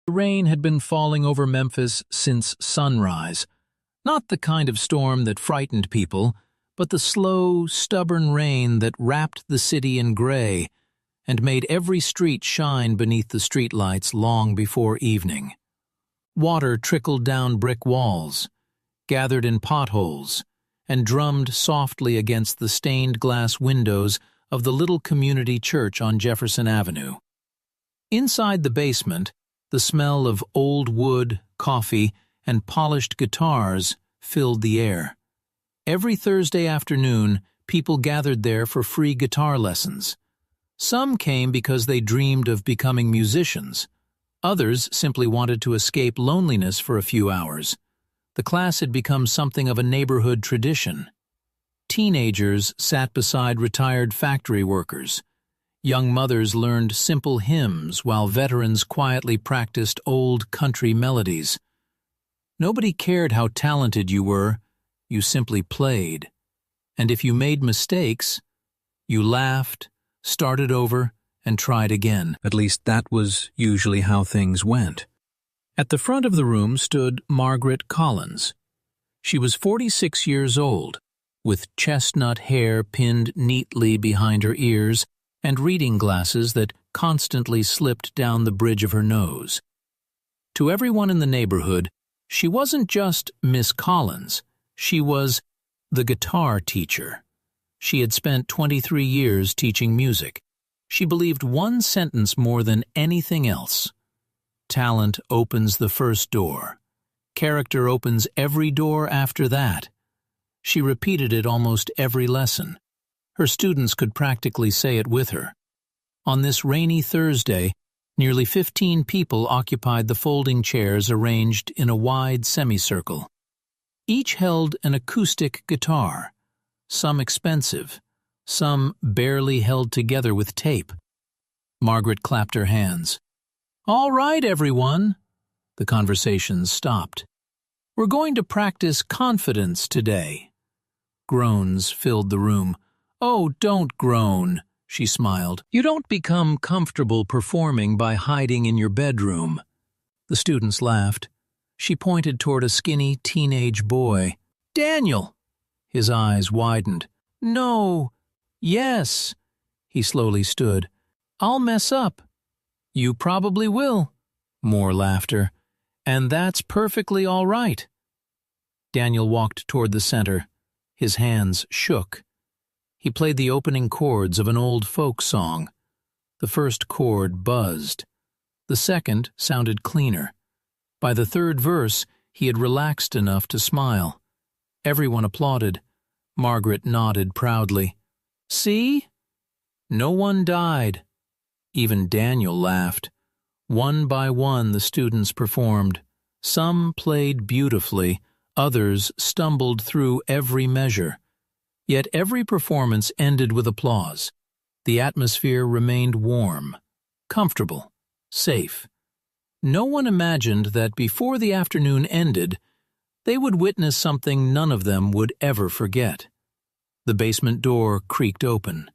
The rain had been falling over Memphis since sunrise, not the kind of storm that frightened people, but the slow, stubborn rain that wrapped the city in gray and made every street shine beneath the streetlights long before evening. Water trickled down brick walls, gathered in potholes, and drummed softly against the stained glass windows of the little community church on Jefferson Avenue. Inside the basement, the smell of old wood, coffee, and polished guitars filled the air. Every Thursday afternoon, people gathered there for free guitar lessons. Some came because they dreamed of becoming musicians. Others simply wanted to escape loneliness for a few hours. The class had become something of a neighborhood tradition. Teenagers sat beside retired factory workers. Young mothers learned simple hymns while veterans quietly practiced old country melodies. Nobody cared how talented you were, you simply played. And if you made mistakes, you laughed, started over, and tried again. At least that was usually how things went. At the front of the room stood Margaret Collins. She was 46 years old, with chestnut hair pinned neatly behind her ears and reading glasses that constantly slipped down the bridge of her nose. To everyone in the neighborhood, she wasn't just Miss Collins, she was the guitar teacher. She had spent 23 years teaching music. She believed one sentence more than anything else. Talent opens the first door. Character opens every door after that. She repeated it almost every lesson. Her students could practically say it with her. On this rainy Thursday, nearly 15 people occupied the folding chairs arranged in a wide semicircle. Each held an acoustic guitar, some expensive, some barely held together with tape. Margaret clapped her hands. "All right, everyone." The conversation stopped. "We're going to practice confidence today." Groans filled the room. "Oh, don't groan," she smiled. "You don't become comfortable performing by hiding in your bedroom." The students laughed. She pointed toward a skinny teenage boy. "Daniel!" His eyes widened. "No. Yes." He slowly stood. "I'll mess up." "You probably will." More laughter. "And that's perfectly all right." Daniel walked toward the center. His hands shook. He played the opening chords of an old folk song. The first chord buzzed. The second sounded cleaner. By the third verse, he had relaxed enough to smile. Everyone applauded. Margaret nodded proudly. "See? No one died." Even Daniel laughed. One by one the students performed. Some played beautifully, others stumbled through every measure. Yet every performance ended with applause. The atmosphere remained warm, comfortable, safe. No one imagined that before the afternoon ended, they would witness something none of them would ever forget. The basement door creaked open.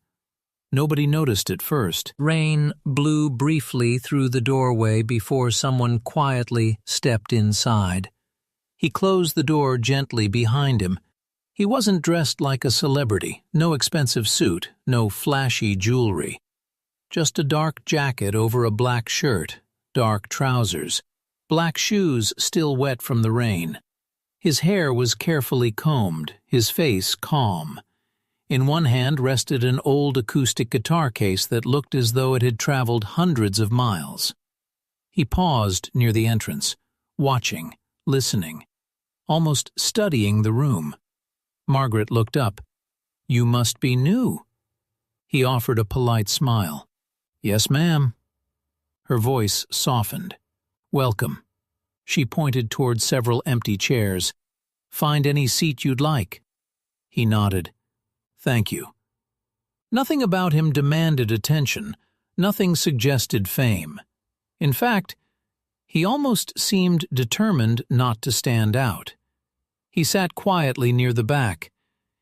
Nobody noticed at first. Rain blew briefly through the doorway before someone quietly stepped inside. He closed the door gently behind him. He wasn't dressed like a celebrity, no expensive suit, no flashy jewelry. Just a dark jacket over a black shirt, dark trousers, black shoes still wet from the rain. His hair was carefully combed, his face calm. In one hand rested an old acoustic guitar case that looked as though it had traveled hundreds of miles. He paused near the entrance, watching, listening, almost studying the room. Margaret looked up. "You must be new." He offered a polite smile. "Yes, ma'am." Her voice softened. "Welcome." She pointed toward several empty chairs. "Find any seat you'd like." He nodded. "Thank you." Nothing about him demanded attention. Nothing suggested fame. In fact, he almost seemed determined not to stand out. He sat quietly near the back.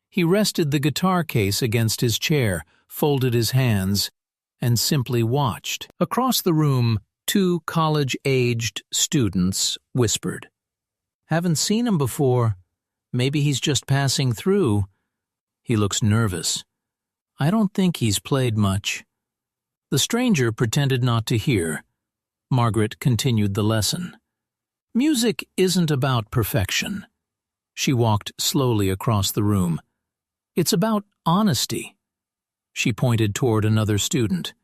He rested the guitar case against his chair, folded his hands, and simply watched. Across the room, Two college-aged students whispered. "Haven't seen him before. Maybe he's just passing through. He looks nervous. I don't think he's played much." The stranger pretended not to hear. Margaret continued the lesson. Music isn't about perfection. She walked slowly across the room. It's about honesty. She pointed toward another student.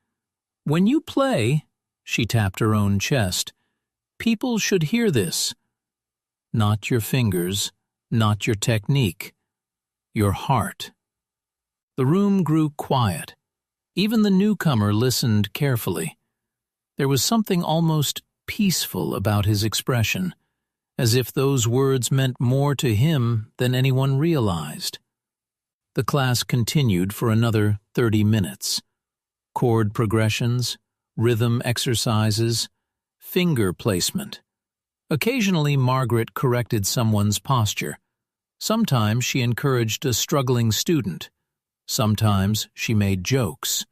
"When you play," she tapped her own chest, "people should hear this. Not your fingers, not your technique, your heart." The room grew quiet. Even the newcomer listened carefully. There was something almost peaceful about his expression, as if those words meant more to him than anyone realized. The class continued for another 30 minutes. Chord progressions, rhythm exercises, finger placement. Occasionally, Margaret corrected someone's posture. Sometimes she encouraged a struggling student. Sometimes she made jokes.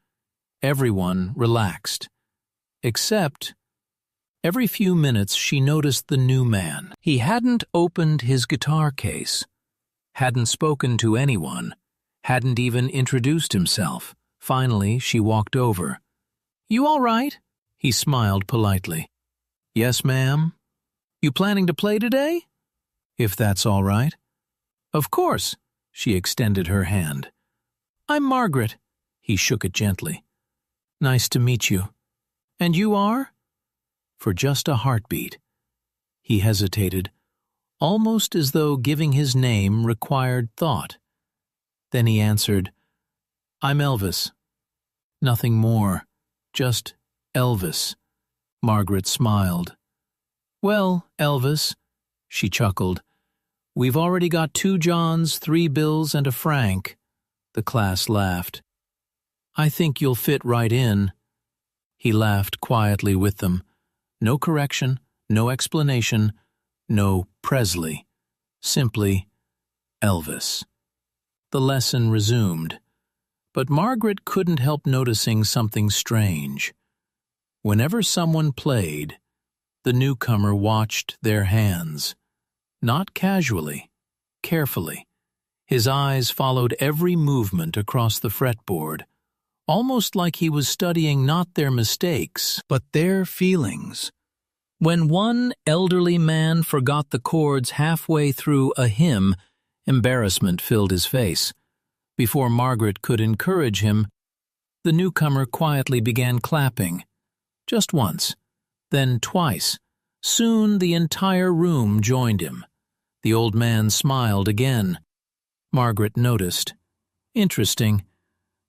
Everyone relaxed. Except, every few minutes she noticed the new man. He hadn't opened his guitar case, hadn't spoken to anyone, hadn't even introduced himself. Finally, she walked over. "You all right?" He smiled politely. "Yes, ma'am." "You planning to play today?" "If that's all right." "Of course." She extended her hand. "I'm Margaret." He shook it gently. "Nice to meet you." "And you are?" For just a heartbeat. He hesitated, almost as though giving his name required thought. Then he answered, "I'm Elvis." Nothing more, just Elvis. Margaret smiled. "Well, Elvis," she chuckled, "we've already got 2 Johns, 3 Bills, and a Frank." The class laughed. "I think you'll fit right in." He laughed quietly with them. No correction, no explanation, no Presley. Simply Elvis. The lesson resumed. But Margaret couldn't help noticing something strange. Whenever someone played, the newcomer watched their hands. Not casually, carefully. His eyes followed every movement across the fretboard, almost like he was studying not their mistakes, but their feelings. When one elderly man forgot the chords halfway through a hymn, embarrassment filled his face. Before Margaret could encourage him, the newcomer quietly began clapping. Just once, then twice. Soon the entire room joined him. The old man smiled again. Margaret noticed. Interesting.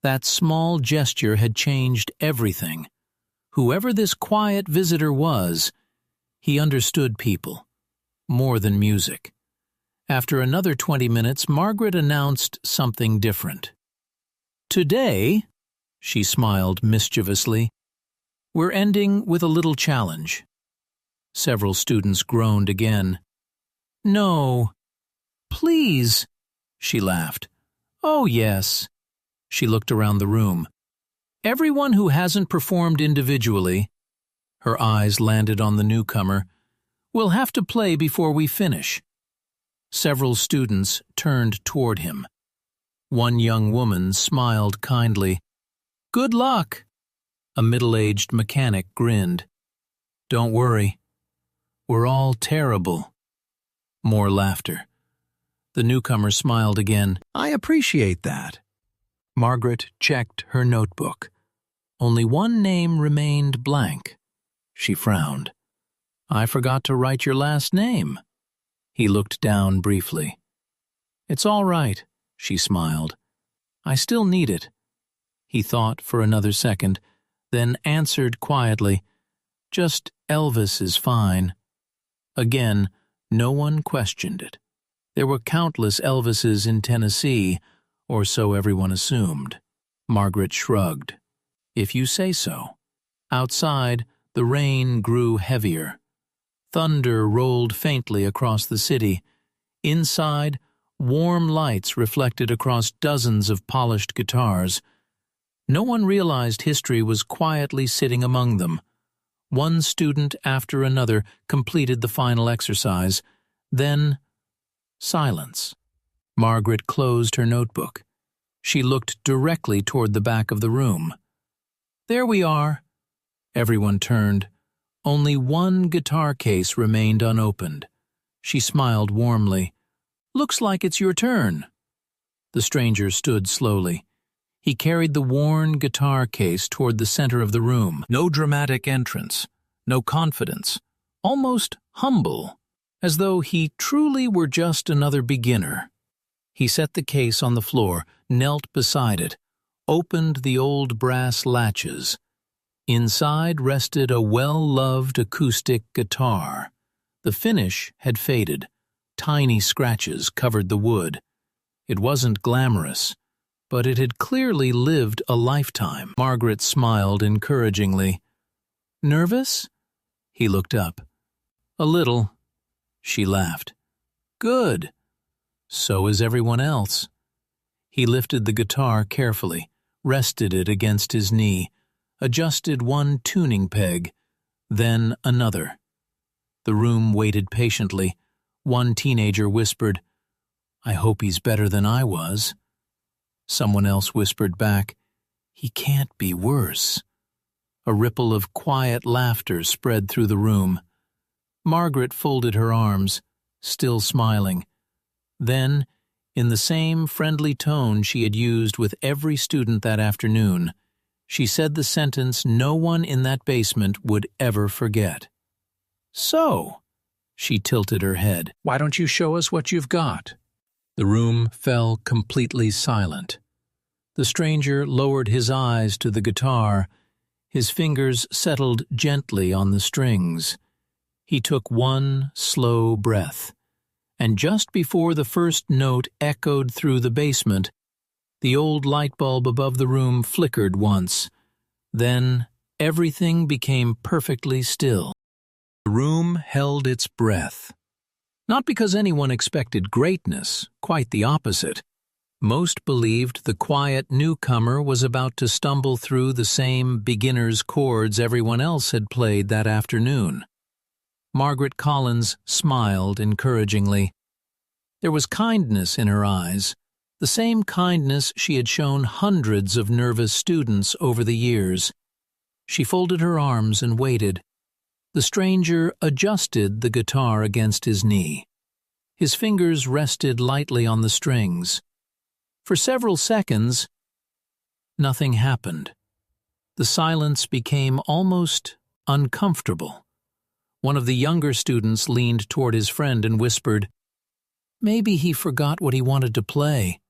That small gesture had changed everything. Whoever this quiet visitor was, he understood people, more than music. After another 20 minutes, Margaret announced something different. "Today," she smiled mischievously, "we're ending with a little challenge." Several students groaned again. "No, please," she laughed. "Oh, yes." She looked around the room. "Everyone who hasn't performed individually," her eyes landed on the newcomer, "will have to play before we finish." Several students turned toward him. One young woman smiled kindly. "Good luck." A middle-aged mechanic grinned. "Don't worry. We're all terrible." More laughter. The newcomer smiled again. "I appreciate that." Margaret checked her notebook. Only one name remained blank. She frowned. "I forgot to write your last name." He looked down briefly. "It's all right," she smiled. "I still need it." He thought for another second, then answered quietly, "Just Elvis is fine." Again, no one questioned it. There were countless Elvises in Tennessee, or so everyone assumed. Margaret shrugged. "If you say so." Outside, the rain grew heavier. Thunder rolled faintly across the city. Inside, warm lights reflected across dozens of polished guitars. No one realized history was quietly sitting among them, One student after another completed the final exercise. Then, silence. Margaret closed her notebook. She looked directly toward the back of the room. There we are. Everyone turned. Only one guitar case remained unopened. She smiled warmly. Looks like it's your turn. The stranger stood slowly. He carried the worn guitar case toward the center of the room. No dramatic entrance, no confidence, almost humble, as though he truly were just another beginner. He set the case on the floor, knelt beside it, opened the old brass latches. Inside rested a well-loved acoustic guitar. The finish had faded. Tiny scratches covered the wood. It wasn't glamorous, but it had clearly lived a lifetime. Margaret smiled encouragingly. Nervous? He looked up. A little. She laughed. Good. So is everyone else. He lifted the guitar carefully, rested it against his knee, adjusted one tuning peg, then another. The room waited patiently. One teenager whispered, I hope he's better than I was. Someone else whispered back, he can't be worse. A ripple of quiet laughter spread through the room. Margaret folded her arms, still smiling. Then, in the same friendly tone she had used with every student that afternoon, she said the sentence no one in that basement would ever forget. So, she tilted her head, why don't you show us what you've got? The room fell completely silent. The stranger lowered his eyes to the guitar. His fingers settled gently on the strings. He took one slow breath, and just before the first note echoed through the basement, the old light bulb above the room flickered once. Then everything became perfectly still. The room held its breath. Not because anyone expected greatness, quite the opposite. Most believed the quiet newcomer was about to stumble through the same beginner's chords everyone else had played that afternoon. Margaret Collins smiled encouragingly. There was kindness in her eyes, the same kindness she had shown hundreds of nervous students over the years. She folded her arms and waited. The stranger adjusted the guitar against his knee. His fingers rested lightly on the strings. For several seconds, nothing happened. The silence became almost uncomfortable. One of the younger students leaned toward his friend and whispered, Maybe he forgot what he wanted to play.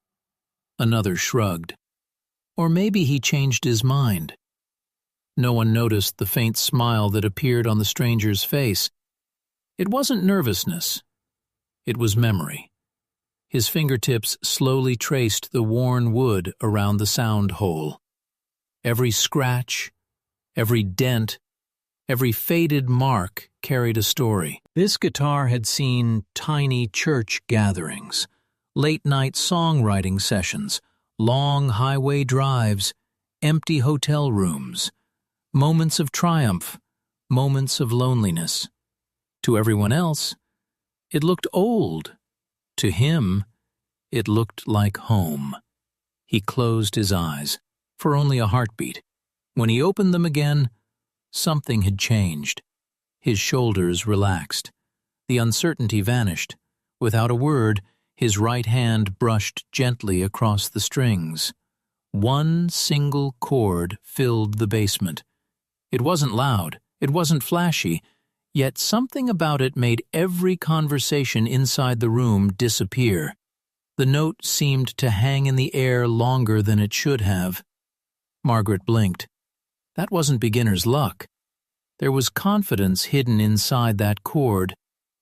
Another shrugged. Or maybe he changed his mind. No one noticed the faint smile that appeared on the stranger's face. It wasn't nervousness. It was memory. His fingertips slowly traced the worn wood around the sound hole. Every scratch, every dent, every faded mark carried a story. This guitar had seen tiny church gatherings, late-night songwriting sessions, long highway drives, empty hotel rooms, moments of triumph, moments of loneliness. To everyone else, it looked old. To him, it looked like home. He closed his eyes, for only a heartbeat. When he opened them again, something had changed. His shoulders relaxed. The uncertainty vanished. Without a word, his right hand brushed gently across the strings. One single chord filled the basement. It wasn't loud, it wasn't flashy, yet something about it made every conversation inside the room disappear. The note seemed to hang in the air longer than it should have. Margaret blinked. That wasn't beginner's luck. There was confidence hidden inside that chord.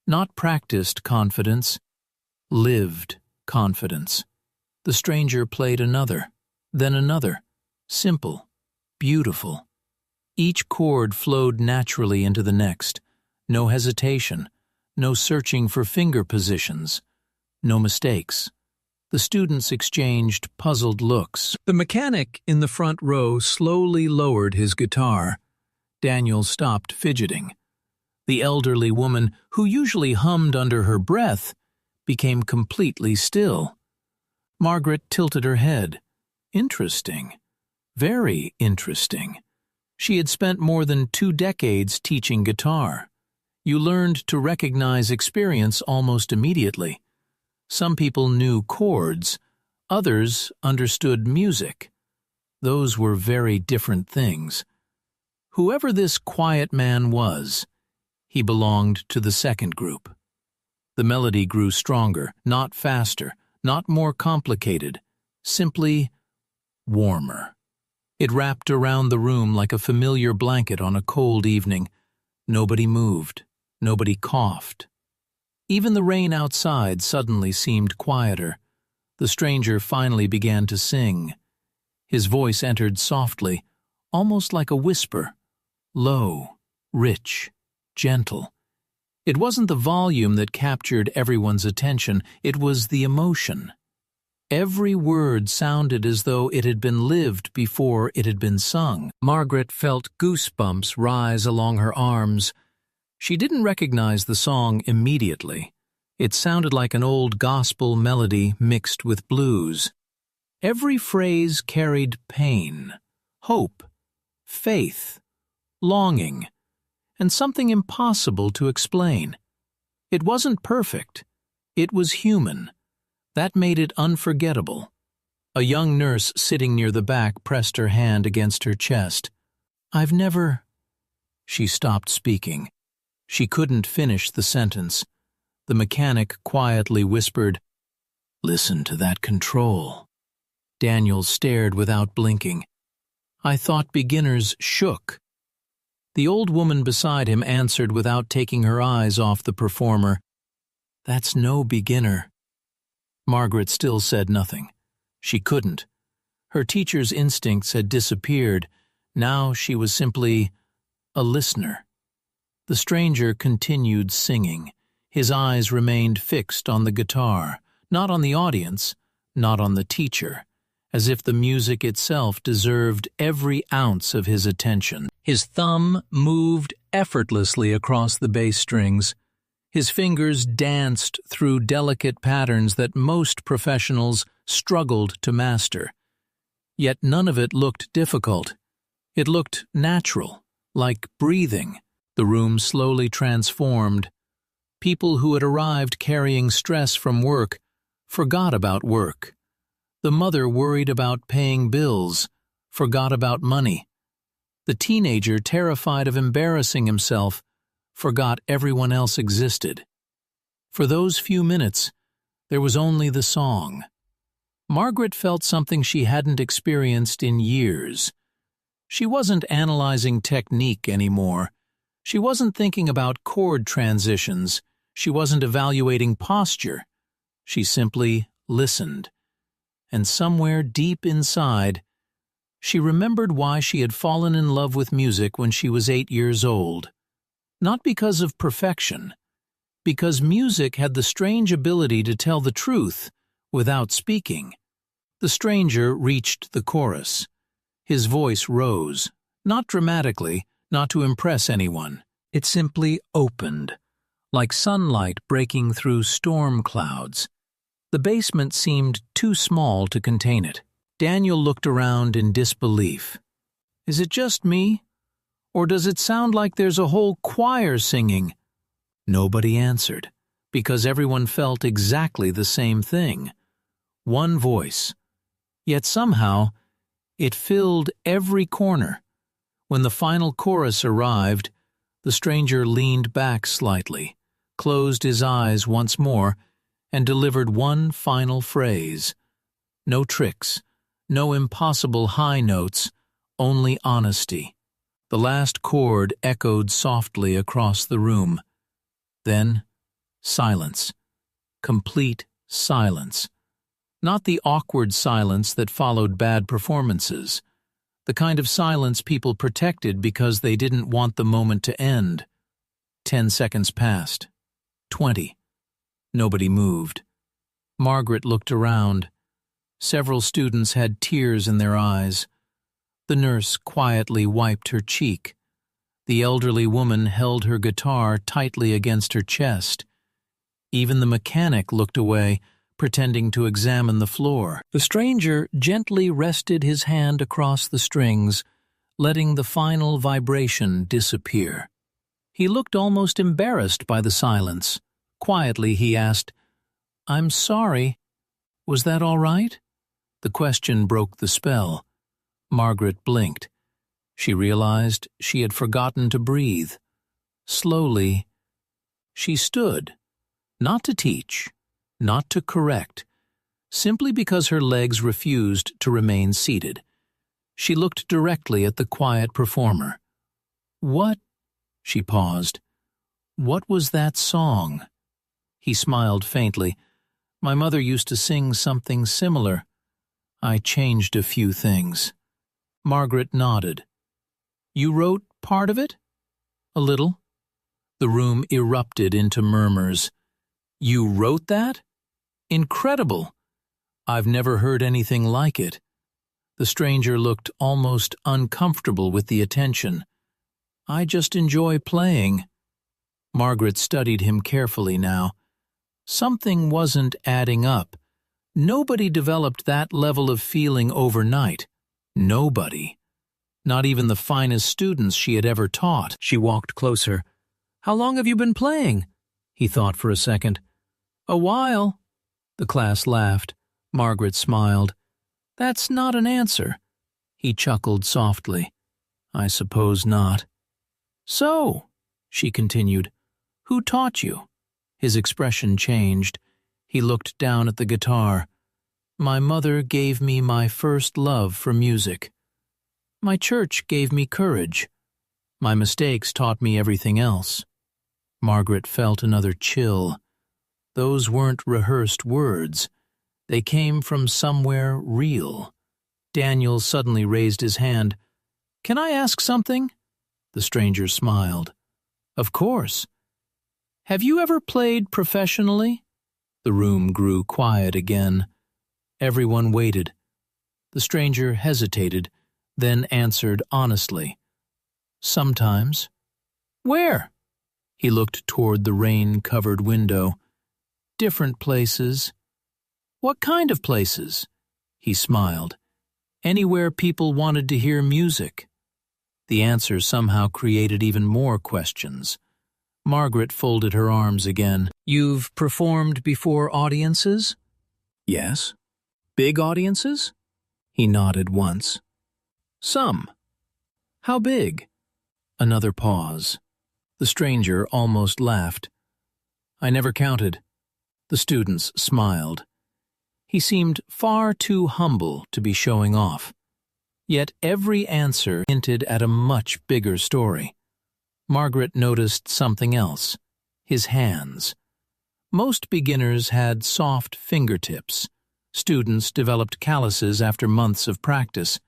Not practiced confidence, lived confidence. The stranger played another, then another. Simple, beautiful. Each chord flowed naturally into the next. No hesitation, no searching for finger positions, no mistakes. The students exchanged puzzled looks. The mechanic in the front row slowly lowered his guitar. Daniel stopped fidgeting. The elderly woman, who usually hummed under her breath, became completely still. Margaret tilted her head. Interesting. Very interesting. She had spent more than 2 decades teaching guitar. You learned to recognize experience almost immediately. Some people knew chords, others understood music. Those were very different things. Whoever this quiet man was, he belonged to the second group. The melody grew stronger, not faster, not more complicated, simply warmer. It wrapped around the room like a familiar blanket on a cold evening. Nobody moved. Nobody coughed. Even the rain outside suddenly seemed quieter. The stranger finally began to sing. His voice entered softly, almost like a whisper. Low, rich, gentle. It wasn't the volume that captured everyone's attention, it was the emotion. Every word sounded as though it had been lived before it had been sung. Margaret felt goosebumps rise along her arms. She didn't recognize the song immediately. It sounded like an old gospel melody mixed with blues. Every phrase carried pain, hope, faith, longing, and something impossible to explain. It wasn't perfect. It was human. That made it unforgettable. A young nurse sitting near the back pressed her hand against her chest. "I've never—" She stopped speaking. She couldn't finish the sentence. The mechanic quietly whispered, "Listen to that control." Daniel stared without blinking. "I thought beginners shook." The old woman beside him answered without taking her eyes off the performer, "That's no beginner." Margaret still said nothing. She couldn't. Her teacher's instincts had disappeared. Now she was simply a listener. The stranger continued singing. His eyes remained fixed on the guitar, not on the audience, not on the teacher, as if the music itself deserved every ounce of his attention. His thumb moved effortlessly across the bass strings. His fingers danced through delicate patterns that most professionals struggled to master. Yet none of it looked difficult. It looked natural, like breathing. The room slowly transformed. People who had arrived carrying stress from work forgot about work. The mother worried about paying bills, forgot about money. The teenager, terrified of embarrassing himself, forgot everyone else existed. For those few minutes, there was only the song. Margaret felt something she hadn't experienced in years. She wasn't analyzing technique anymore. She wasn't thinking about chord transitions. She wasn't evaluating posture. She simply listened. And somewhere deep inside, she remembered why she had fallen in love with music when she was 8 years old. Not because of perfection, because music had the strange ability to tell the truth without speaking. The stranger reached the chorus. His voice rose, not dramatically, not to impress anyone. It simply opened, like sunlight breaking through storm clouds. The basement seemed too small to contain it. Daniel looked around in disbelief. Is it just me? Or does it sound like there's a whole choir singing? Nobody answered, because everyone felt exactly the same thing. One voice. Yet somehow, it filled every corner. When the final chorus arrived, the stranger leaned back slightly, closed his eyes once more, and delivered one final phrase. No tricks, no impossible high notes, only honesty. The last chord echoed softly across the room. Then, silence. Complete silence. Not the awkward silence that followed bad performances. The kind of silence people protected because they didn't want the moment to end. 10 seconds passed. 20. Nobody moved. Margaret looked around. Several students had tears in their eyes. The nurse quietly wiped her cheek. The elderly woman held her guitar tightly against her chest. Even the mechanic looked away, pretending to examine the floor. The stranger gently rested his hand across the strings, letting the final vibration disappear. He looked almost embarrassed by the silence. Quietly he asked, "I'm sorry. Was that all right?" The question broke the spell. Margaret blinked. She realized she had forgotten to breathe. Slowly, she stood, not to teach, not to correct, simply because her legs refused to remain seated. She looked directly at the quiet performer. "What?" She paused. "What was that song?" He smiled faintly. "My mother used to sing something similar. I changed a few things." Margaret nodded. "You wrote part of it?" "A little." The room erupted into murmurs. "You wrote that? Incredible! I've never heard anything like it." The stranger looked almost uncomfortable with the attention. "I just enjoy playing." Margaret studied him carefully now. Something wasn't adding up. Nobody developed that level of feeling overnight. Nobody. Not even the finest students she had ever taught. She walked closer. "How long have you been playing?" He thought for a second. "A while." The class laughed. Margaret smiled. "That's not an answer." He chuckled softly. "I suppose not." "So," she continued, "who taught you?" His expression changed. He looked down at the guitar. "My mother gave me my first love for music. My church gave me courage. My mistakes taught me everything else." Margaret felt another chill. Those weren't rehearsed words. They came from somewhere real. Daniel suddenly raised his hand. "Can I ask something?" The stranger smiled. "Of course. Have you ever played professionally?" The room grew quiet again. Everyone waited. The stranger hesitated, then answered honestly. "Sometimes." "Where?" He looked toward the rain-covered window. "Different places." "What kind of places?" He smiled. "Anywhere people wanted to hear music." The answer somehow created even more questions. Margaret folded her arms again. "You've performed before audiences?" "Yes." "Big audiences?" He nodded once. "Some." "How big?" Another pause. The stranger almost laughed. "I never counted." The students smiled. He seemed far too humble to be showing off. Yet every answer hinted at a much bigger story. Margaret noticed something else. His hands. Most beginners had soft fingertips. Students developed calluses after months of practice.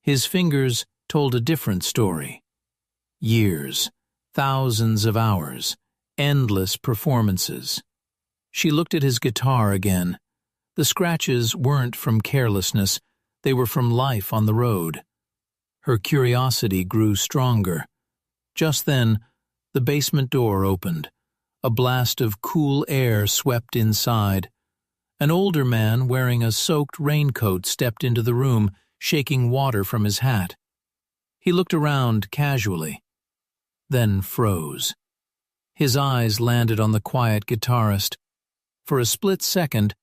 His fingers told a different story. Years, thousands of hours, endless performances. She looked at his guitar again. The scratches weren't from carelessness, they were from life on the road. Her curiosity grew stronger. Just then, the basement door opened. A blast of cool air swept inside. An older man wearing a soaked raincoat stepped into the room, shaking water from his hat. He looked around casually, then froze. His eyes landed on the quiet guitarist. For a split second,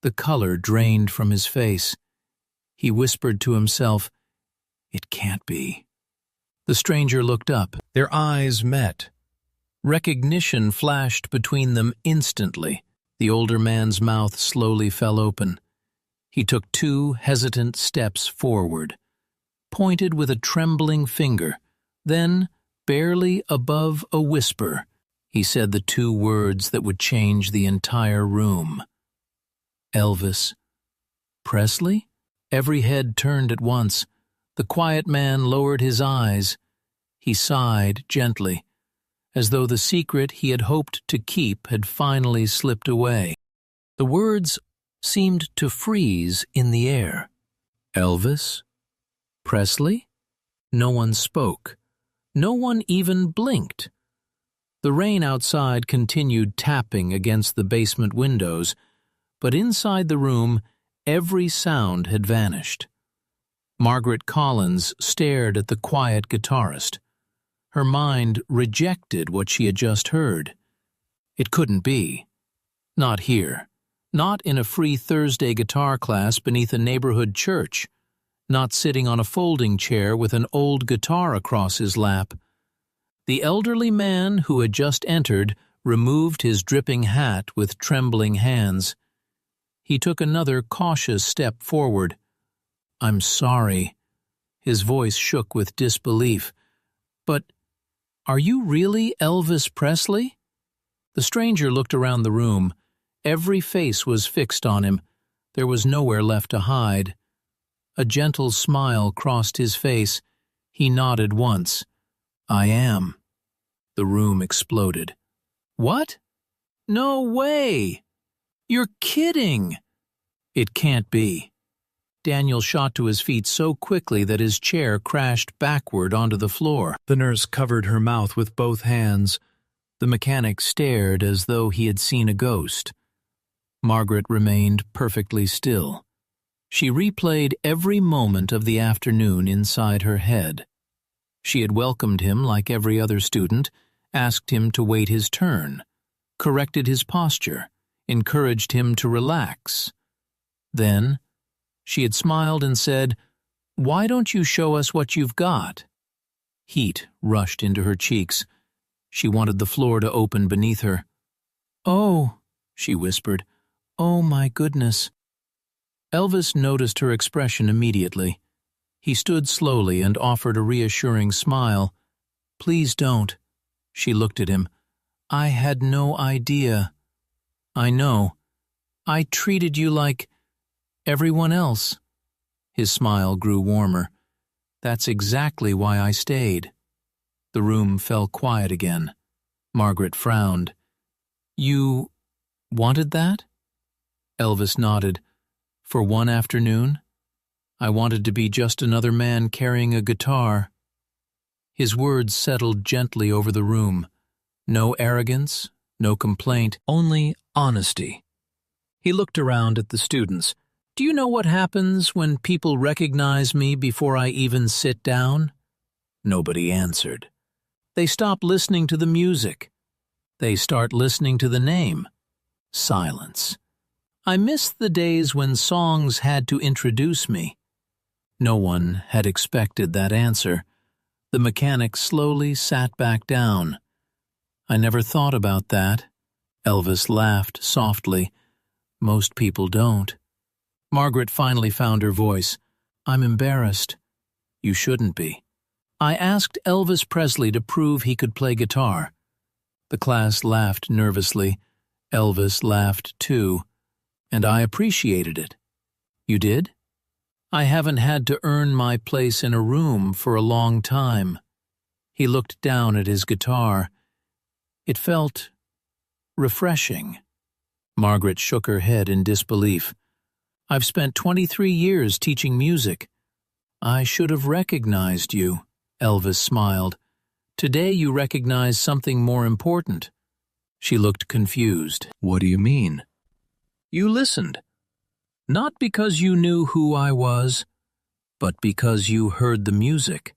the color drained from his face. He whispered to himself, "It can't be." The stranger looked up. Their eyes met. Recognition flashed between them instantly. The older man's mouth slowly fell open. He took 2 hesitant steps forward, pointed with a trembling finger. Then, barely above a whisper, he said the 2 words that would change the entire room. "Elvis Presley?" Every head turned at once. The quiet man lowered his eyes. He sighed gently, as though the secret he had hoped to keep had finally slipped away. The words seemed to freeze in the air. "Elvis Presley?" No one spoke. No one even blinked. The rain outside continued tapping against the basement windows, but inside the room, every sound had vanished. Margaret Collins stared at the quiet guitarist. Her mind rejected what she had just heard. It couldn't be. Not here. Not in a free Thursday guitar class beneath a neighborhood church. Not sitting on a folding chair with an old guitar across his lap. The elderly man who had just entered removed his dripping hat with trembling hands. He took another cautious step forward. "I'm sorry." His voice shook with disbelief. "But are you really Elvis Presley?" The stranger looked around the room. Every face was fixed on him. There was nowhere left to hide. A gentle smile crossed his face. He nodded once. "I am." The room exploded. "What? No way! You're kidding!" "It can't be." Daniel shot to his feet so quickly that his chair crashed backward onto the floor. The nurse covered her mouth with both hands. The mechanic stared as though he had seen a ghost. Margaret remained perfectly still. She replayed every moment of the afternoon inside her head. She had welcomed him like every other student, asked him to wait his turn, corrected his posture, encouraged him to relax. Then, she had smiled and said, "Why don't you show us what you've got?" Heat rushed into her cheeks. She wanted the floor to open beneath her. "Oh," she whispered, "oh my goodness." Elvis noticed her expression immediately. He stood slowly and offered a reassuring smile. "Please don't." She looked at him. "I had no idea." "I know. I treated you like everyone else." His smile grew warmer. "That's exactly why I stayed." The room fell quiet again. Margaret frowned. "You wanted that?" Elvis nodded. "For one afternoon, I wanted to be just another man carrying a guitar." His words settled gently over the room. No arrogance, no complaint, only honesty. He looked around at the students. "Do you know what happens when people recognize me before I even sit down?" Nobody answered. They stop listening to the music. They start listening to the name. Silence. I miss the days when songs had to introduce me. No one had expected that answer. The mechanic slowly sat back down. "I never thought about that." Elvis laughed softly. "Most people don't." Margaret finally found her voice. "I'm embarrassed." "You shouldn't be. I asked Elvis Presley to prove he could play guitar." The class laughed nervously. Elvis laughed too. "And I appreciated it." "You did?" "I haven't had to earn my place in a room for a long time." He looked down at his guitar. It felt refreshing. Margaret shook her head in disbelief. "I've spent 23 years teaching music." "I should have recognized you," Elvis smiled. "Today you recognize something more important." She looked confused. "What do you mean?" "You listened. Not because you knew who I was, but because you heard the music."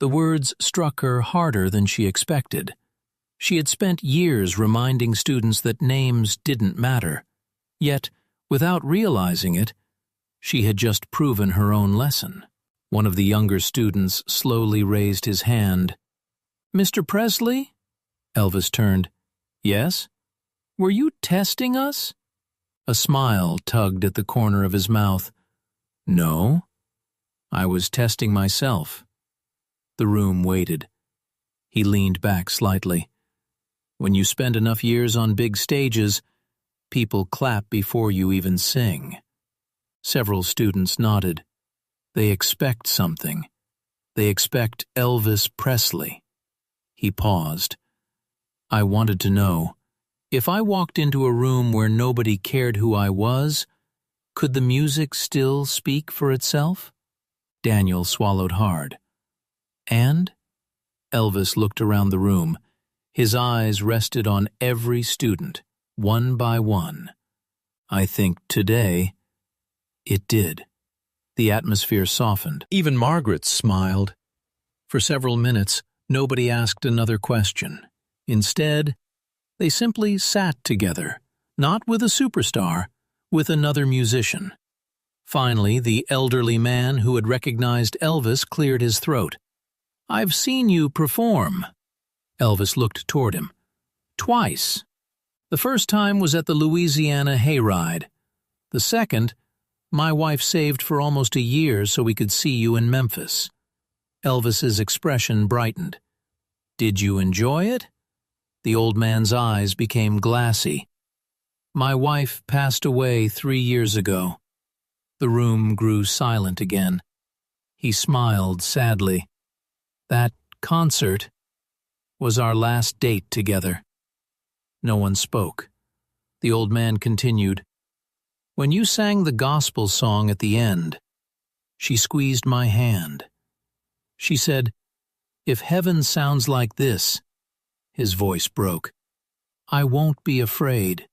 The words struck her harder than she expected. She had spent years reminding students that names didn't matter. Yet, without realizing it, she had just proven her own lesson. One of the younger students slowly raised his hand. "Mr. Presley?" Elvis turned. "Yes?" "Were you testing us?" A smile tugged at the corner of his mouth. "No, I was testing myself." The room waited. He leaned back slightly. "When you spend enough years on big stages, people clap before you even sing." Several students nodded. They expect something. They expect Elvis Presley. He paused. "I wanted to know, if I walked into a room where nobody cared who I was, could the music still speak for itself?" Daniel swallowed hard. "And?" Elvis looked around the room. His eyes rested on every student, one by one. I think today it did. The atmosphere softened. Even Margaret smiled. For several minutes, nobody asked another question. Instead, they simply sat together, not with a superstar, with another musician. Finally, the elderly man who had recognized Elvis cleared his throat. "I've seen you perform." Elvis looked toward him. "Twice. The first time was at the Louisiana hayride. The second, my wife saved for almost a year so we could see you in Memphis." Elvis's expression brightened. "Did you enjoy it?" The old man's eyes became glassy. "My wife passed away 3 years ago." The room grew silent again. He smiled sadly. "That concert was our last date together." No one spoke. The old man continued, "When you sang the gospel song at the end, she squeezed my hand. She said, 'If heaven sounds like this,'" his voice broke, "I won't be afraid."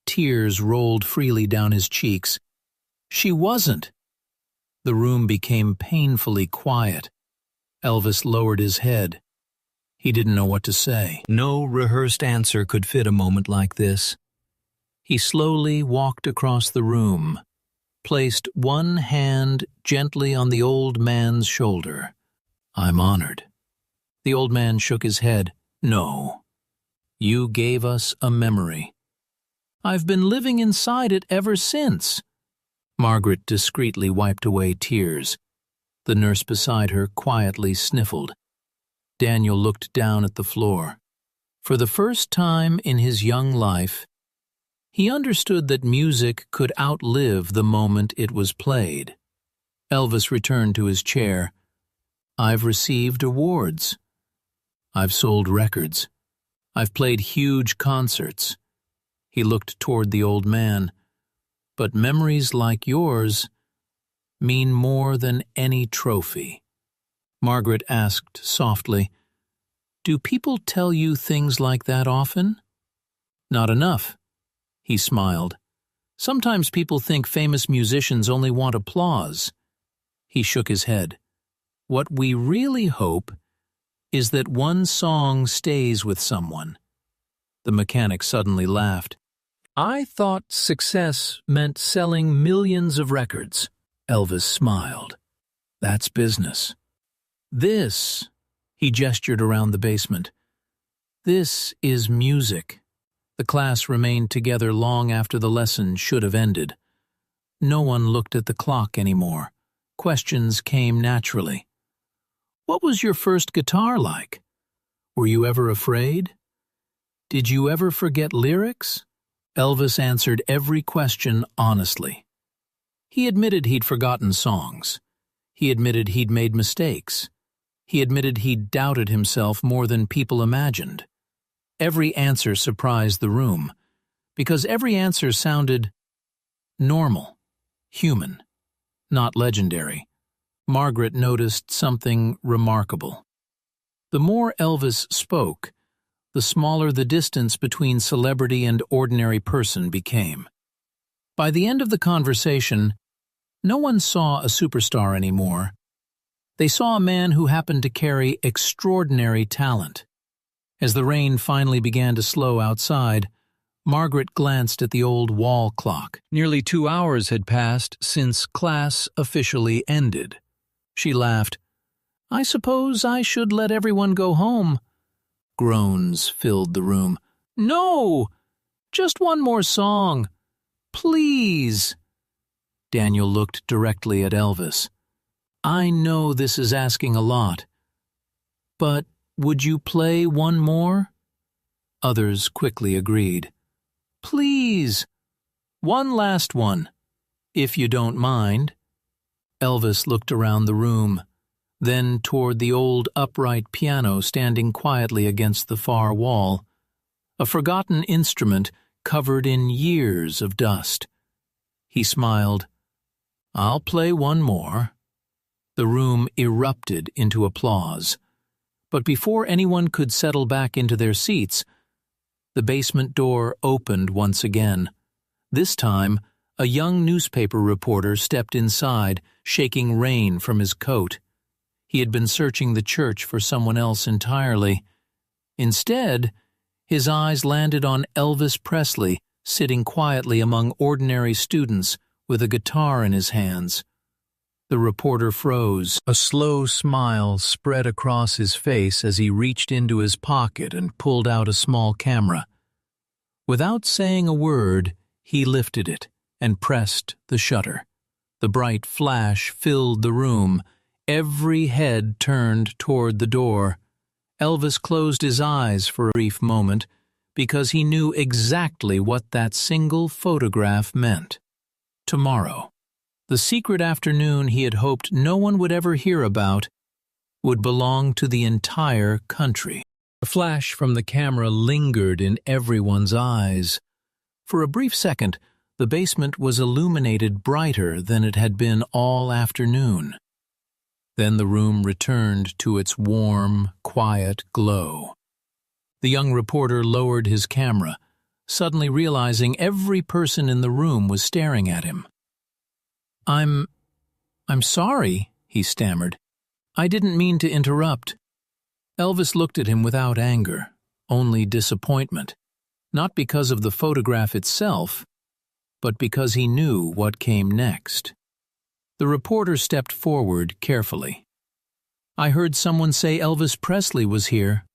Tears rolled freely down his cheeks. "She wasn't." The room became painfully quiet. Elvis lowered his head. He didn't know what to say. No rehearsed answer could fit a moment like this. He slowly walked across the room, placed one hand gently on the old man's shoulder. "I'm honored." The old man shook his head. "No. You gave us a memory. I've been living inside it ever since." Margaret discreetly wiped away tears. The nurse beside her quietly sniffled. Daniel looked down at the floor. For the first time in his young life, he understood that music could outlive the moment it was played. Elvis returned to his chair. "I've received awards. I've sold records. I've played huge concerts." He looked toward the old man. "But memories like yours mean more than any trophy." Margaret asked softly, "Do people tell you things like that often?" "Not enough." He smiled. "Sometimes people think famous musicians only want applause." He shook his head. "What we really hope is that one song stays with someone." The mechanic suddenly laughed. "I thought success meant selling millions of records." Elvis smiled. "That's business. This," he gestured around the basement, "this is music." The class remained together long after the lesson should have ended. No one looked at the clock anymore. Questions came naturally. "What was your first guitar like? Were you ever afraid? Did you ever forget lyrics?" Elvis answered every question honestly. He admitted he'd forgotten songs. He admitted he'd made mistakes. He admitted he'd doubted himself more than people imagined. Every answer surprised the room, because every answer sounded normal, human, not legendary. Margaret noticed something remarkable. The more Elvis spoke, the smaller the distance between celebrity and ordinary person became. By the end of the conversation, no one saw a superstar anymore. They saw a man who happened to carry extraordinary talent. As the rain finally began to slow outside, Margaret glanced at the old wall clock. Nearly 2 hours had passed since class officially ended. She laughed. "I suppose I should let everyone go home." Groans filled the room. "No! Just one more song. Please." Daniel looked directly at Elvis. "I know this is asking a lot, but would you play one more?" Others quickly agreed. "Please, one last one, if you don't mind." Elvis looked around the room, then toward the old upright piano standing quietly against the far wall, a forgotten instrument covered in years of dust. He smiled. "I'll play one more." The room erupted into applause. But before anyone could settle back into their seats, the basement door opened once again. This time, a young newspaper reporter stepped inside, shaking rain from his coat. He had been searching the church for someone else entirely. Instead, his eyes landed on Elvis Presley, sitting quietly among ordinary students with a guitar in his hands. The reporter froze. A slow smile spread across his face as he reached into his pocket and pulled out a small camera. Without saying a word, he lifted it and pressed the shutter. The bright flash filled the room. Every head turned toward the door. Elvis closed his eyes for a brief moment because he knew exactly what that single photograph meant. Tomorrow, the secret afternoon he had hoped no one would ever hear about, would belong to the entire country. The flash from the camera lingered in everyone's eyes. For a brief second, the basement was illuminated brighter than it had been all afternoon. Then the room returned to its warm, quiet glow. The young reporter lowered his camera, suddenly realizing every person in the room was staring at him. I'm sorry, he stammered. I didn't mean to interrupt. Elvis looked at him without anger, only disappointment, not because of the photograph itself, but because he knew what came next. The reporter stepped forward carefully. I heard someone say Elvis Presley was here.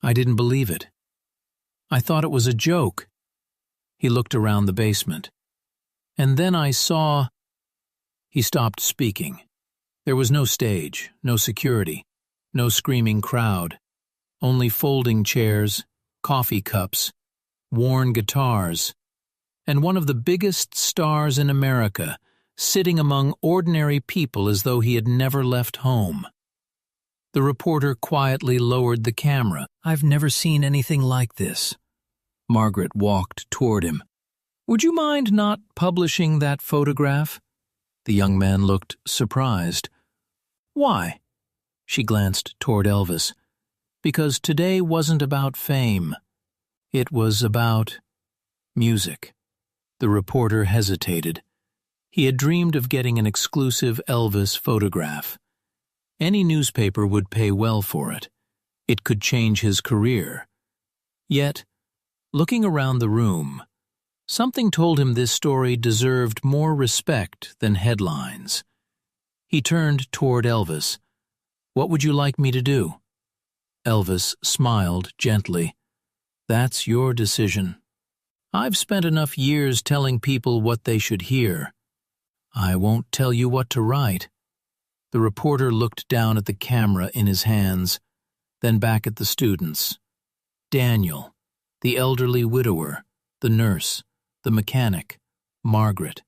I didn't believe it. I thought it was a joke. He looked around the basement. And then I saw... He stopped speaking. There was no stage, no security, no screaming crowd, only folding chairs, coffee cups, worn guitars, and one of the biggest stars in America, sitting among ordinary people as though he had never left home. The reporter quietly lowered the camera. I've never seen anything like this. Margaret walked toward him. Would you mind not publishing that photograph? The young man looked surprised. Why? She glanced toward Elvis. Because today wasn't about fame. It was about music. The reporter hesitated. He had dreamed of getting an exclusive Elvis photograph. Any newspaper would pay well for it. It could change his career. Yet, looking around the room, something told him this story deserved more respect than headlines. He turned toward Elvis. What would you like me to do? Elvis smiled gently. That's your decision. I've spent enough years telling people what they should hear. I won't tell you what to write. The reporter looked down at the camera in his hands, then back at the students. Daniel, the elderly widower, the nurse, the mechanic, Margaret.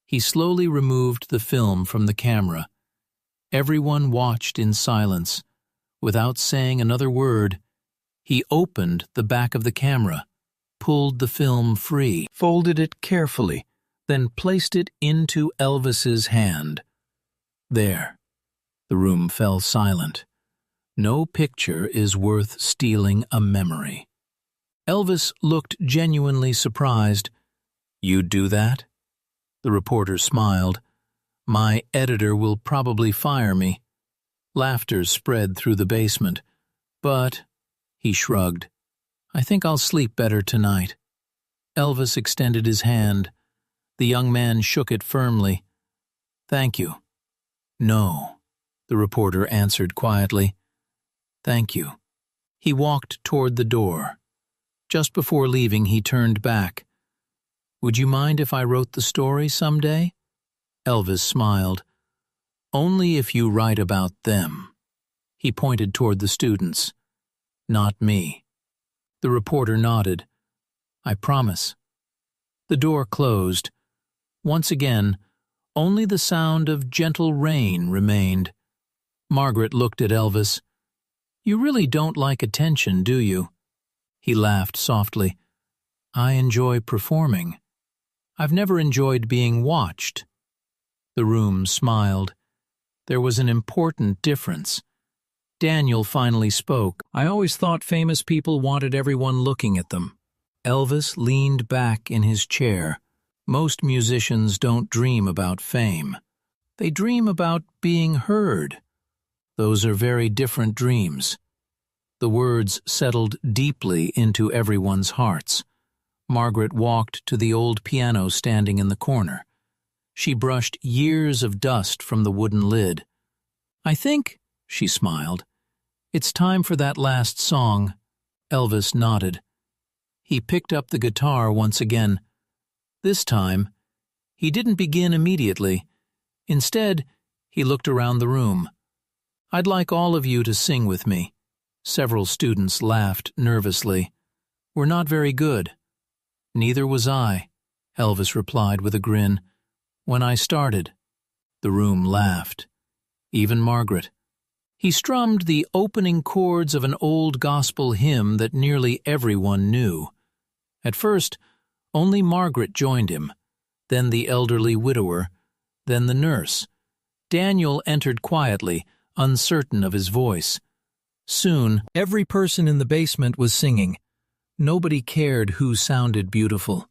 He slowly removed the film from the camera. Everyone watched in silence. Without saying another word, he opened the back of the camera, pulled the film free, folded it carefully, then placed it into Elvis's hand. There. The room fell silent. No picture is worth stealing a memory. Elvis looked genuinely surprised. You'd do that? The reporter smiled. My editor will probably fire me. Laughter spread through the basement. But, he shrugged, I think I'll sleep better tonight. Elvis extended his hand. The young man shook it firmly. Thank you. No, the reporter answered quietly. Thank you. He walked toward the door. Just before leaving, he turned back. Would you mind if I wrote the story someday? Elvis smiled. Only if you write about them. He pointed toward the students. Not me. The reporter nodded. I promise. The door closed. Once again, only the sound of gentle rain remained. Margaret looked at Elvis. You really don't like attention, do you? He laughed softly. I enjoy performing. I've never enjoyed being watched. The room smiled. There was an important difference. Daniel finally spoke. I always thought famous people wanted everyone looking at them. Elvis leaned back in his chair. Most musicians don't dream about fame. They dream about being heard. Those are very different dreams. The words settled deeply into everyone's hearts. Margaret walked to the old piano standing in the corner. She brushed years of dust from the wooden lid. I think, she smiled, it's time for that last song. Elvis nodded. He picked up the guitar once again. This time, he didn't begin immediately. Instead, he looked around the room. I'd like all of you to sing with me. Several students laughed nervously. We're not very good. Neither was I, Elvis replied with a grin. When I started, the room laughed. Even Margaret. He strummed the opening chords of an old gospel hymn that nearly everyone knew. At first, only Margaret joined him, then the elderly widower, then the nurse. Daniel entered quietly, uncertain of his voice. Soon, every person in the basement was singing. Nobody cared who sounded beautiful.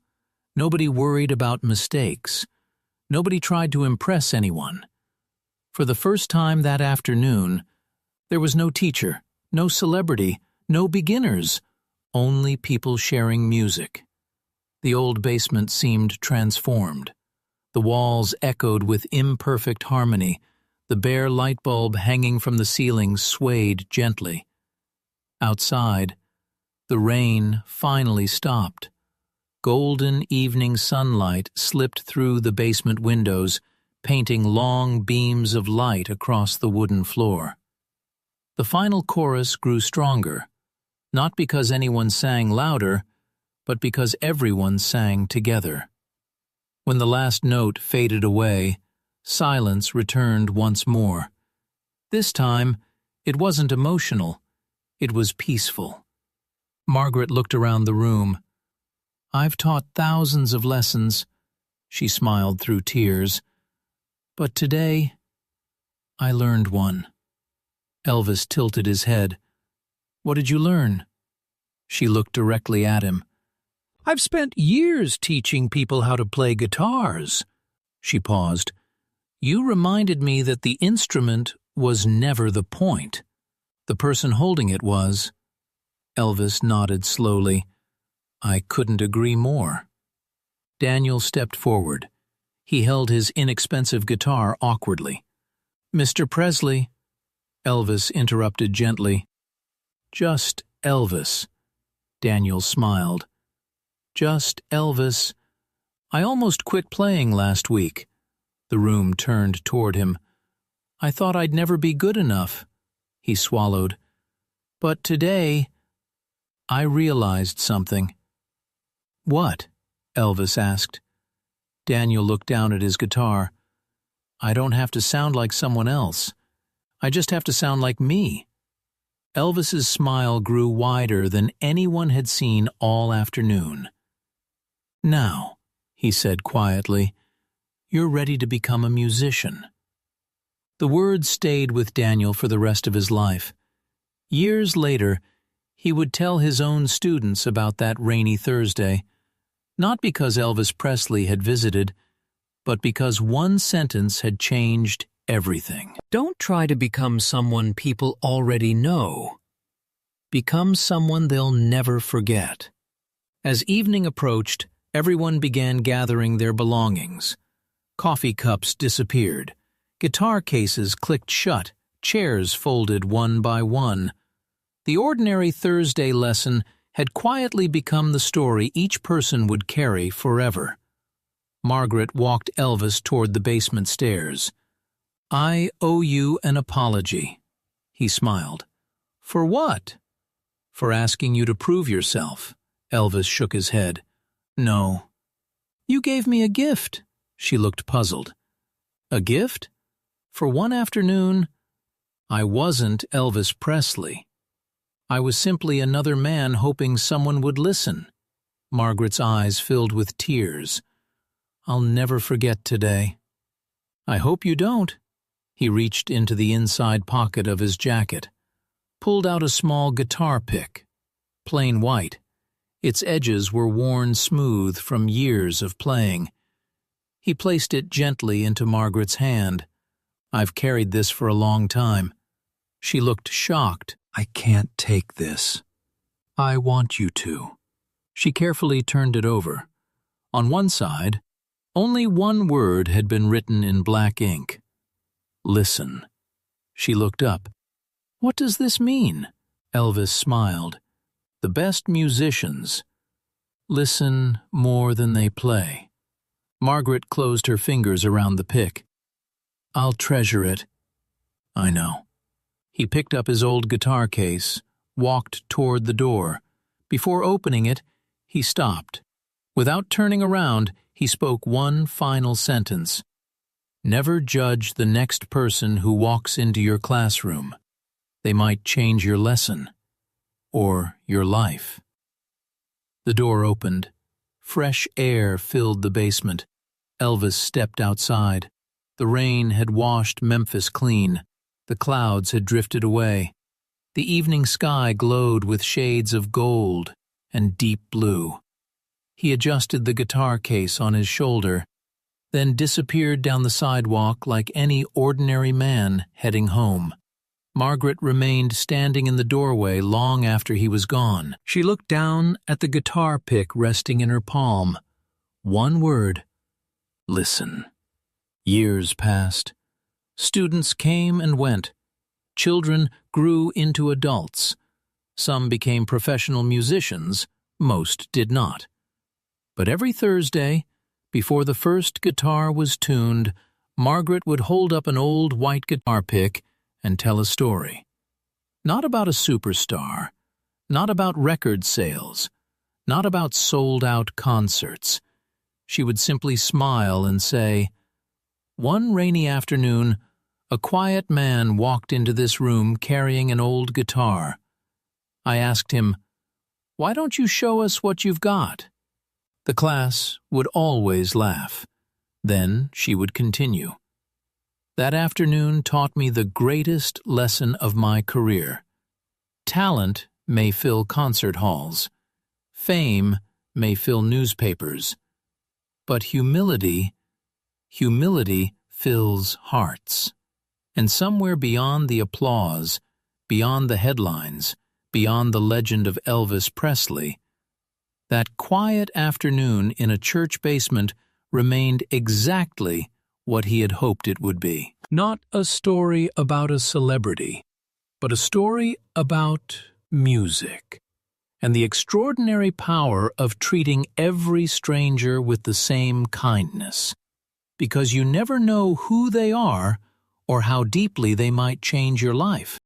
Nobody worried about mistakes. Nobody tried to impress anyone. For the first time that afternoon, there was no teacher, no celebrity, no beginners, only people sharing music. The old basement seemed transformed. The walls echoed with imperfect harmony. The bare light bulb hanging from the ceiling swayed gently. Outside, the rain finally stopped. Golden evening sunlight slipped through the basement windows, painting long beams of light across the wooden floor. The final chorus grew stronger, not because anyone sang louder, but because everyone sang together. When the last note faded away, silence returned once more. This time, it wasn't emotional, it was peaceful. Margaret looked around the room. I've taught thousands of lessons, she smiled through tears, but today, I learned one. Elvis tilted his head. What did you learn? She looked directly at him. I've spent years teaching people how to play guitars. She paused. You reminded me that the instrument was never the point. The person holding it was. Elvis nodded slowly. I couldn't agree more. Daniel stepped forward. He held his inexpensive guitar awkwardly. Mr. Presley, Elvis interrupted gently. Just Elvis. Daniel smiled. Just Elvis. I almost quit playing last week. The room turned toward him. I thought I'd never be good enough. He swallowed. But today, I realized something. What? Elvis asked. Daniel looked down at his guitar. I don't have to sound like someone else. I just have to sound like me. Elvis's smile grew wider than anyone had seen all afternoon. Now, he said quietly, you're ready to become a musician. The words stayed with Daniel for the rest of his life. Years later, he would tell his own students about that rainy Thursday, not because Elvis Presley had visited, but because one sentence had changed everything. Don't try to become someone people already know. Become someone they'll never forget. As evening approached, everyone began gathering their belongings. Coffee cups disappeared. Guitar cases clicked shut, chairs folded one by one. The ordinary Thursday lesson had quietly become the story each person would carry forever. Margaret walked Elvis toward the basement stairs. I owe you an apology, he smiled. For what? For asking you to prove yourself. Elvis shook his head. No. You gave me a gift. She looked puzzled. A gift? For one afternoon, I wasn't Elvis Presley. I was simply another man hoping someone would listen. Margaret's eyes filled with tears. I'll never forget today. I hope you don't. He reached into the inside pocket of his jacket. pulled out a small guitar pick, plain white. Its edges were worn smooth from years of playing. He placed it gently into Margaret's hand. "I've carried this for a long time." She looked shocked. "I can't take this." "I want you to." She carefully turned it over. On one side, only one word had been written in black ink. "Listen." She looked up. "What does this mean?" Elvis smiled. "The best musicians listen more than they play." Margaret closed her fingers around the pick. "I'll treasure it." "I know." He picked up his old guitar case, walked toward the door. Before opening it, he stopped. Without turning around, he spoke one final sentence. "Never judge the next person who walks into your classroom. They might change your lesson, or your life." The door opened. Fresh air filled the basement. Elvis stepped outside. The rain had washed Memphis clean. The clouds had drifted away. The evening sky glowed with shades of gold and deep blue. He adjusted the guitar case on his shoulder, then disappeared down the sidewalk like any ordinary man heading home. Margaret remained standing in the doorway long after he was gone. She looked down at the guitar pick resting in her palm. One word: listen. Years passed. Students came and went. Children grew into adults. Some became professional musicians, most did not. But every Thursday, before the first guitar was tuned, Margaret would hold up an old white guitar pick and tell a story. Not about a superstar, not about record sales, not about sold-out concerts. She would simply smile and say, "One rainy afternoon, a quiet man walked into this room carrying an old guitar. I asked him, 'Why don't you show us what you've got?' The class would always laugh. Then she would continue. That afternoon taught me the greatest lesson of my career. Talent may fill concert halls. Fame may fill newspapers. But humility fills hearts. And somewhere beyond the applause, beyond the headlines, beyond the legend of Elvis Presley, that quiet afternoon in a church basement remained exactly what he had hoped it would be. Not a story about a celebrity, but a story about music, and the extraordinary power of treating every stranger with the same kindness, because you never know who they are or how deeply they might change your life.